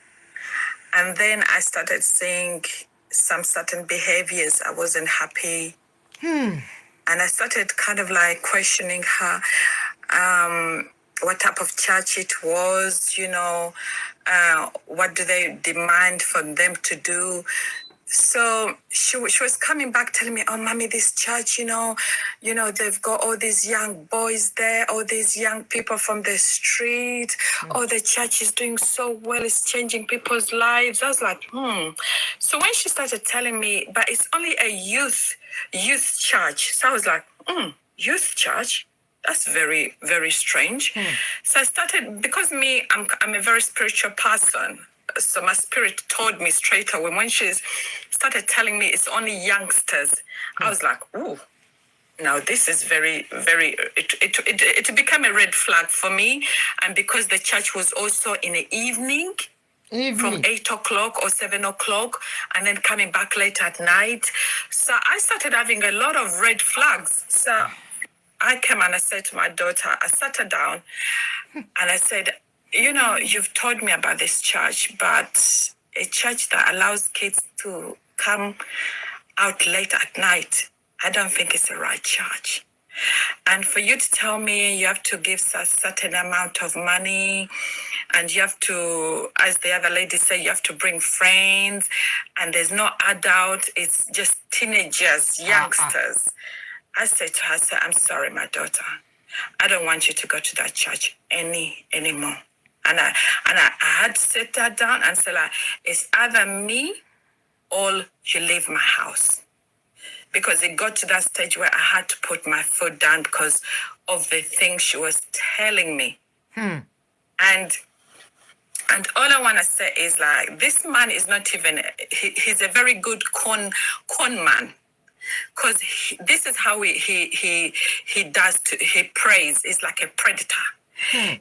And then I started seeing some certain behaviors. I wasn't happy. And I started kind of like questioning her, what type of church it was, what do they demand from them to do? So she was coming back telling me, oh, mommy, this church, they've got all these young boys there, all these young people from the street. Oh, the church is doing so well. It's changing people's lives. I was like, So when she started telling me, but it's only a youth church. So I was like, youth church? That's very, very strange. So I started, because I'm a very spiritual person. So my spirit told me straight away when she started telling me it's only youngsters. I was like, ooh, now this is very, very, it became a red flag for me. And because the church was also in the evening. From 8 o'clock or 7 o'clock, and then coming back late at night. So I started having a lot of red flags. So I came and I said to my daughter, I sat her down and I said, you've told me about this church, but a church that allows kids to come out late at night, I don't think it's the right church. And for you to tell me you have to give a certain amount of money and you have to, as the other lady said, you have to bring friends and there's no adult, it's just teenagers, youngsters. I said to her, I'm sorry, my daughter. I don't want you to go to that church anymore. And I had to sit her down and say, it's either me or you leave my house. because it got to that stage where I had to put my foot down because of the things she was telling me. And all I want to say is like, this man is not even, he's a very good con man. Because this is how he does, he prays. It's like a predator.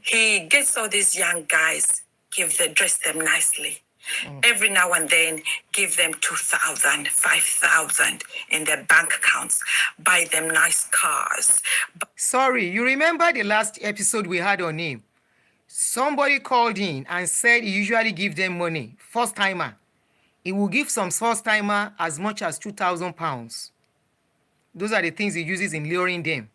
He gets all these young guys, dress them nicely. Every now and then, give them 2,000, 5,000 in their bank accounts. Buy them nice cars. Sorry, you remember the last episode we had on him? Somebody called in and said he usually gives them money. First timer. He will give some first timer as much as £2,000. Those are the things he uses in luring them.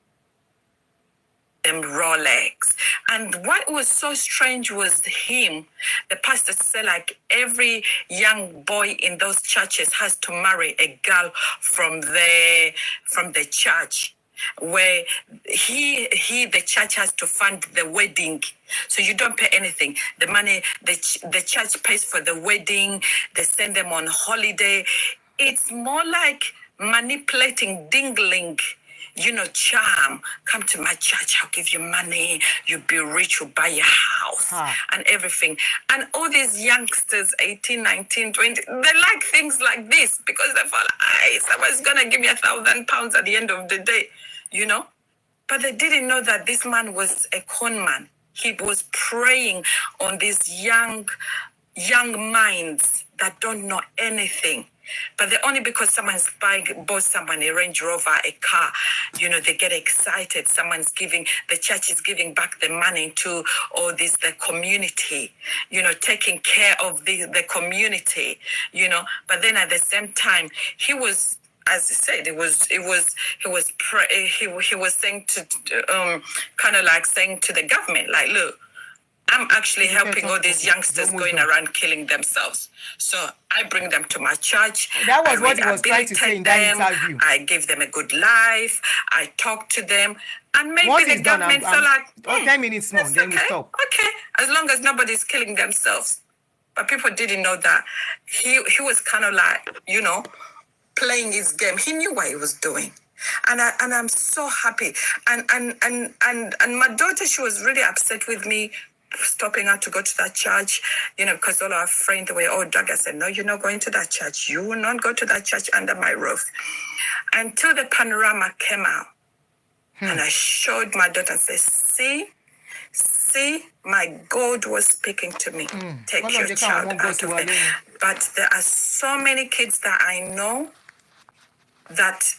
Rolex. And what was so strange was him, the pastor said, like, every young boy in those churches has to marry a girl from the church, where the church has to fund the wedding. So you don't pay anything. The money, the church pays for the wedding. They send them on holiday. It's more like manipulating, dingling, charm. Come to my church, I'll give you money. You'll be rich, you'll buy a house and everything. And all these youngsters, 18, 19, 20, they like things like this because they feel, someone's going to give me £1,000 at the end of the day, But they didn't know that this man was a con man. He was preying on these young minds that don't know anything. But only because someone's bought someone a Range Rover, a car, they get excited. The church is giving back the money to all this, the community, taking care of the community, But then at the same time, he was, as I said, he was saying to, kind of like saying to the government, like, look, I'm actually helping all these youngsters going around killing themselves. So I bring them to my church. That was what he was trying to say in that interview. I give them a good life. I talk to them. And maybe the government feel like, 10 minutes more, then we stop. Okay, as long as nobody's killing themselves. But people didn't know that he was kind of like, playing his game. He knew what he was doing. And I'm so happy. And my daughter, she was really upset with me stopping her to go to that church, because all our friends were all dragged. I said, no, you're not going to that church. You will not go to that church under my roof. Until the panorama came out. And I showed my daughter and said, see, my God was speaking to me. Take your child out of it. But there are so many kids that I know that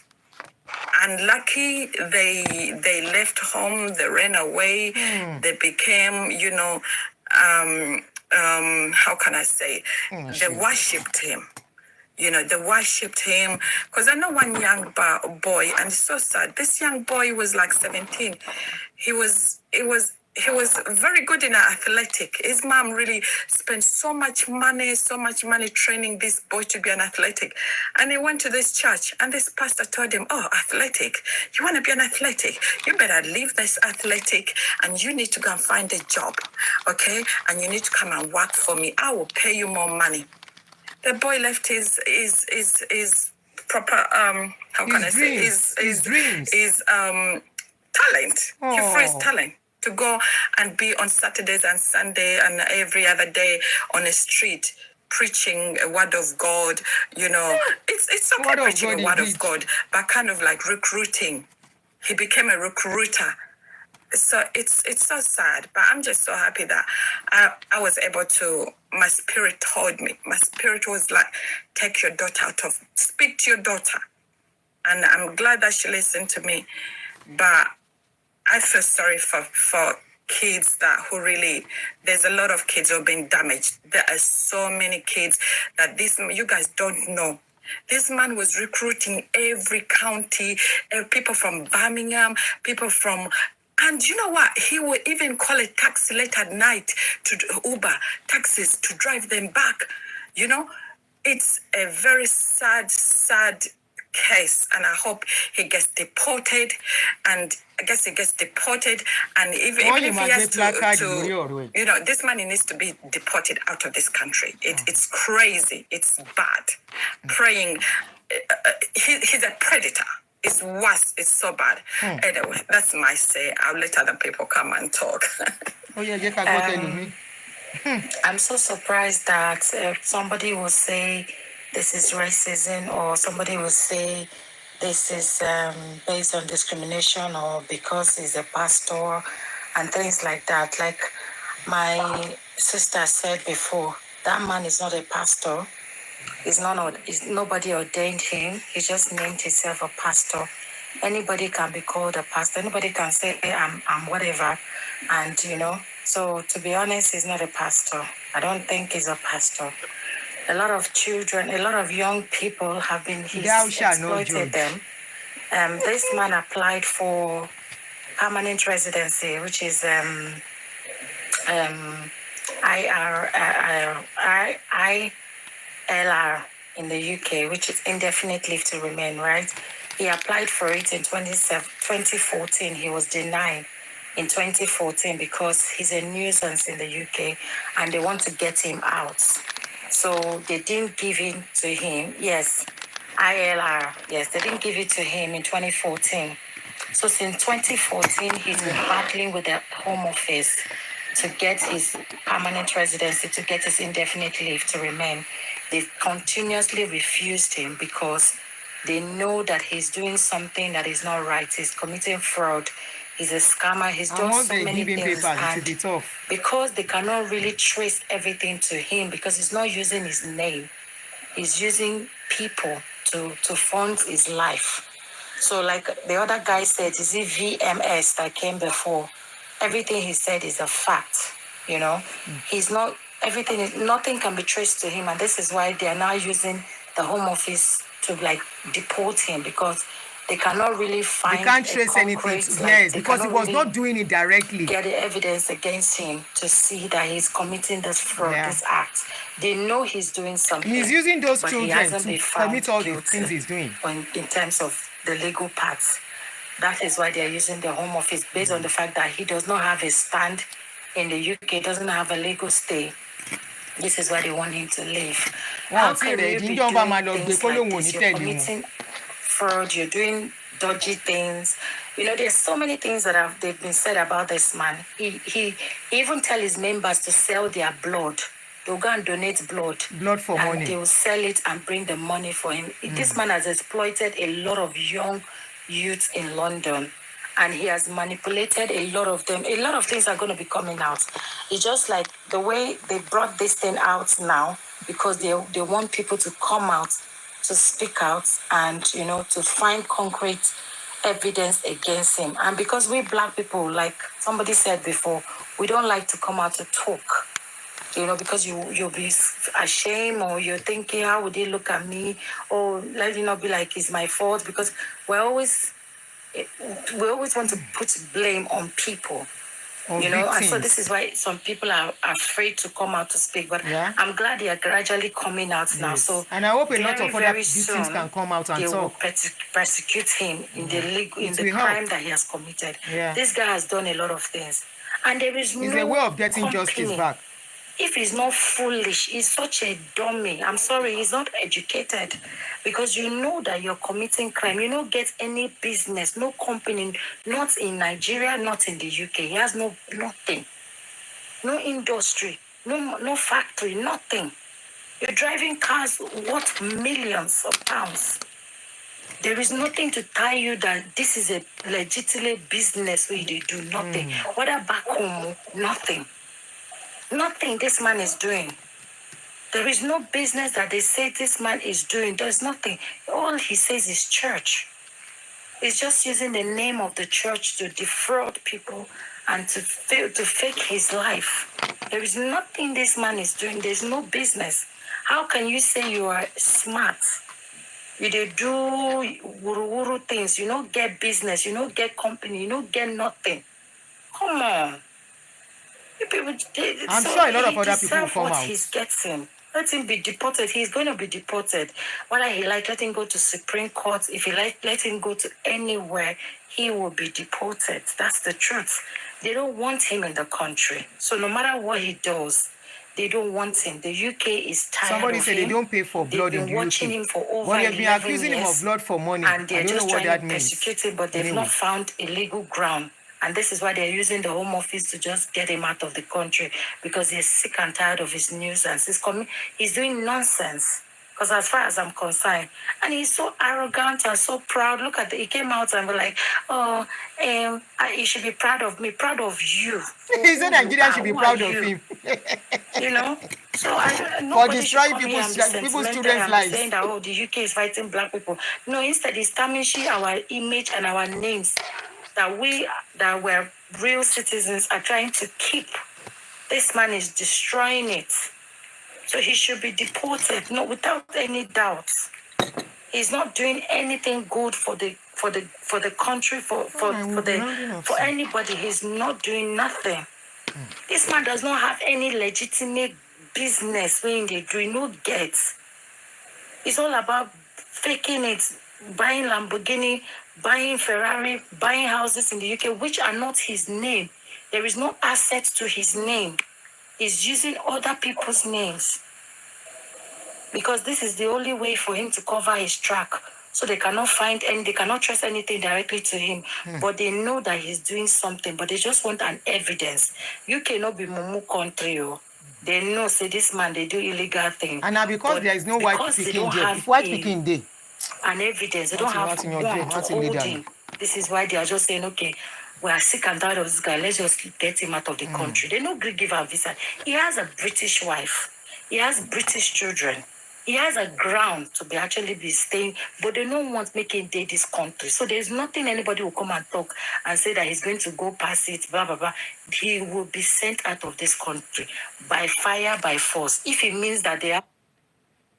unlucky, they left home, they ran away, they became, how can I say, they worshipped him. They worshipped him. Because I know one young boy, and it's so sad. This young boy was like 17. He was very good in athletic. His mom really spent so much money training this boy to be an athletic. And he went to this church, and this pastor told him, oh, athletic, you want to be an athletic? You better leave this athletic, and you need to go and find a job, okay? And you need to come and work for me. I will pay you more money. The boy left his proper, how can I say, his dreams, his talent. He free his talent to go and be on Saturdays and Sunday and every other day on the street preaching a word of God. It's okay preaching a word of God, but kind of like recruiting. He became a recruiter. So it's so sad, but I'm just so happy that I was able to, my spirit told me, my spirit was like, take your daughter speak to your daughter. And I'm glad that she listened to me. But I feel sorry for kids who really, there's a lot of kids who have been damaged. There are so many kids that you guys don't know. This man was recruiting every county, people from Birmingham, people from, and you know what? He would even call a taxi late at night to Uber taxis to drive them back. It's a very sad case, and I hope he gets deported. And I guess he gets deported, and even if he has to, this man needs to be deported out of this country. It's crazy. It's bad. Praying. he's a predator. It's worse. It's so bad. Anyway, that's my say. I'll let other people come and talk. Oh yeah, you can go tell me. I'm so surprised that somebody will say this is racism, or somebody will say this is based on discrimination, or because he's a pastor and things like that. Like my sister said before, that man is not a pastor. Nobody ordained him. He just named himself a pastor. Anybody can be called a pastor. Anybody can say I'm whatever, and So to be honest, he's not a pastor. I don't think he's a pastor. A lot of children, a lot of young people have been exploited them. This man applied for permanent residency, which is ILR in the UK, which is indefinite leave to remain, right? He applied for it in 2014. He was denied in 2014 because he's a nuisance in the UK and they want to get him out. So they didn't give it to him. Yes, ILR. Yes, they didn't give it to him in 2014. So since 2014, he's been battling with the Home Office to get his permanent residency, to get his indefinite leave to remain. They've continuously refused him because they know that he's doing something that is not right. He's committing fraud. He's a scammer. He's done so many things. And because they cannot really trace everything to him, because he's not using his name, he's using people to fund his life. So like the other guy said, is it VMS that came before? Everything he said is a fact, He's not, nothing can be traced to him. And this is why they are now using the Home Office to deport him, because they cannot really find. They can't trace anything. Yes, because he was not doing it directly. Get the evidence against him to see that he's committing this fraud, this act. They know he's doing something. He's using those children to commit all the things he's doing. In terms of the legal parts, that is why they are using the Home Office, based on the fact that he does not have a stand in the UK, doesn't have a legal stay. This is why they want him to leave. How can you be doing things like this? You're committing fraud, you're doing dodgy things. There's so many things that they've been said about this man. He even tell his members to sell their blood. They'll go and donate blood for money. They will sell it and bring the money for him. This man has exploited a lot of young youth in London, and he has manipulated a lot of them. A lot of things are going to be coming out. It's just like the way they brought this thing out now, because they want people to come out, to speak out, and to find concrete evidence against him. And because we black people, like somebody said before, we don't like to come out to talk, because you'll be ashamed, or you're thinking, how would they look at me? Or let it not be like it's my fault, because we always want to put blame on people. And so this is why some people are afraid to come out to speak. But I'm glad they are gradually coming out now. So and I hope a lot of other victims can come out and talk. They will persecute him in the crime that he has committed. This guy has done a lot of things, and there is it's a way of getting justice back. If he's not foolish, he's such a dummy. I'm sorry, he's not educated, because that you're committing crime. You don't get any business, no company, not in Nigeria, not in the UK. He has nothing, no industry, no factory, nothing. You're driving cars worth millions of pounds. There is nothing to tell you that this is a legitimate business where you do nothing. Whether back home, nothing. Nothing this man is doing. There is no business that they say this man is doing. There's nothing. All he says is church. He's just using the name of the church to defraud people and to fake his life. There is nothing this man is doing. There's no business. How can you say you are smart? You do wuru things. You don't get business. You don't get company. You don't get nothing. Come on. I'm sure a lot of other people will come out. He's getting. Let him be deported. He's going to be deported. Whether he let him go to Supreme Court, if he let him go to anywhere, he will be deported. That's the truth. They don't want him in the country. So no matter what he does, They don't want him. The UK is tired Somebody of said him. they don't pay for blood They've in been the watching UK. him for over But they've been 11 accusing him of years, blood for money. and they're I don't know just what trying that to means. persecute him, but they've Anyway. not found a legal ground. And this is why they're using the Home Office to just get him out of the country, because they're sick and tired of his nuisance. He's doing nonsense. Because as far as I'm concerned, and he's so arrogant and so proud. Look at he came out and was like, "Oh, you should be proud of me, proud of you." He said Nigeria should be proud of you? him. You know, so For nobody should destroying come here and be people's sentimental children's and be lives. saying that, oh, the UK is fighting black people. No, instead it's tarnishing our image and our names that we're real citizens are trying to keep. This man is destroying it. So he should be deported, no, without any doubt. He's not doing anything good for the country, for anybody. He's not doing nothing. This man does not have any legitimate business when they do not get. It's all about faking it, buying Lamborghini, buying Ferrari, buying houses in the UK, which are not his name. There is no asset to his name. He's using other people's names, because this is the only way for him to cover his track. So they cannot they cannot trust anything directly to him. But they know that he's doing something, but they just want an evidence. You cannot be Mumu country. They know, say this man, they do illegal things. And now because there is no white speaking there, if white speaking there, an evidence, they don't have one to hold him. This is why they are just saying, okay, we are sick and tired of this guy. Let's just get him out of the country. They don't give a visa. He has a British wife. He has British children. He has a ground to be staying, but they don't want making day this country. So there's nothing anybody will come and talk and say that he's going to go past it, blah, blah, blah. He will be sent out of this country by fire, by force. If it means that they have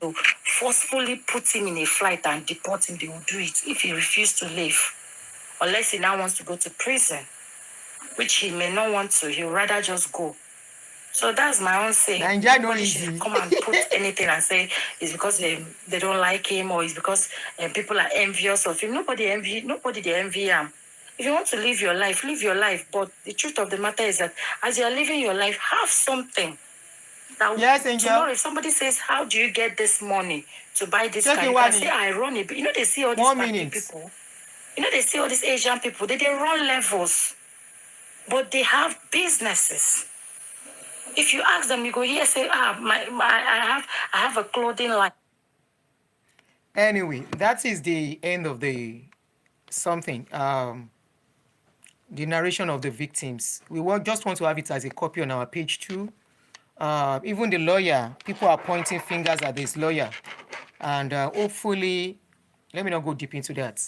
to forcefully put him in a flight and deport him, they will do it if he refuses to leave. Unless he now wants to go to prison, which he may not want to. He would rather just go. So that's my own say. Nobody should come and put anything and say it's because they don't like him, or it's because people are envious of him. Nobody they envy him. If you want to live your life, live your life. But the truth of the matter is that as you're living your life, have something. That yes, Angel. Tomorrow, if somebody says, how do you get this money to buy this car? You can say, I run it. You know, they see all these people. You know, they see all these Asian people. They run levels. But they have businesses. If you ask them, you go here, say, I have a clothing line. Anyway, that is the end of the narration of the victims. We just want to have it as a copy on our page too. Even the lawyer, people are pointing fingers at this lawyer. And hopefully, let me not go deep into that.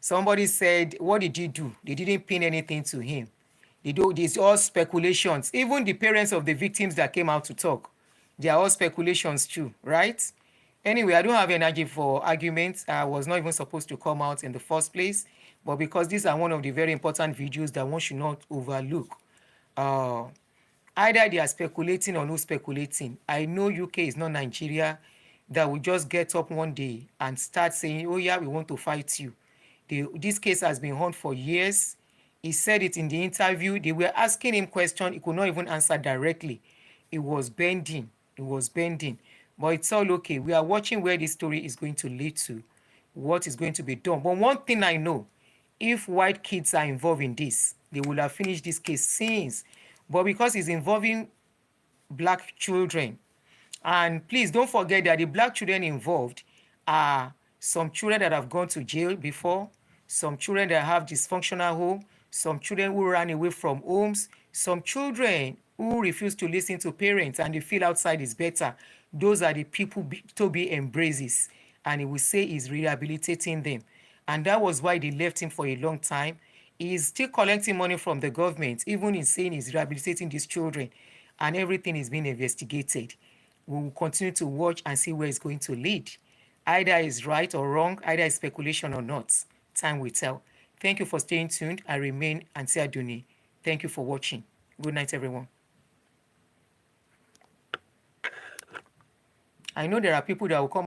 Somebody said, what did he do? They didn't pin anything to him. These all speculations. Even the parents of the victims that came out to talk, they are all speculations too, right? Anyway, I don't have energy for arguments. I was not even supposed to come out in the first place, but because these are one of the very important videos that one should not overlook. Either they are speculating or no speculating. I know UK is not Nigeria that will just get up one day and start saying, oh yeah, we want to fight you. This case has been on for years. He said it in the interview. They were asking him questions. He could not even answer directly. It was bending. But it's all okay. We are watching where this story is going to lead to, what is going to be done. But one thing I know, if white kids are involved in this, they will have finished this case since. But because it's involving black children, and please don't forget that the black children involved are some children that have gone to jail before, some children that have dysfunctional home, some children who ran away from homes, some children who refuse to listen to parents and they feel outside is better. Those are the people Tobi embraces, and he will say he's rehabilitating them. And that was why they left him for a long time. He's still collecting money from the government, even in saying he's rehabilitating these children, and everything is being investigated. We will continue to watch and see where it's going to lead. Either is right or wrong, either is speculation or not. Time will tell. Thank you for staying tuned. I remain Auntie Aduni. Thank you for watching. Good night, everyone. I know there are people that will come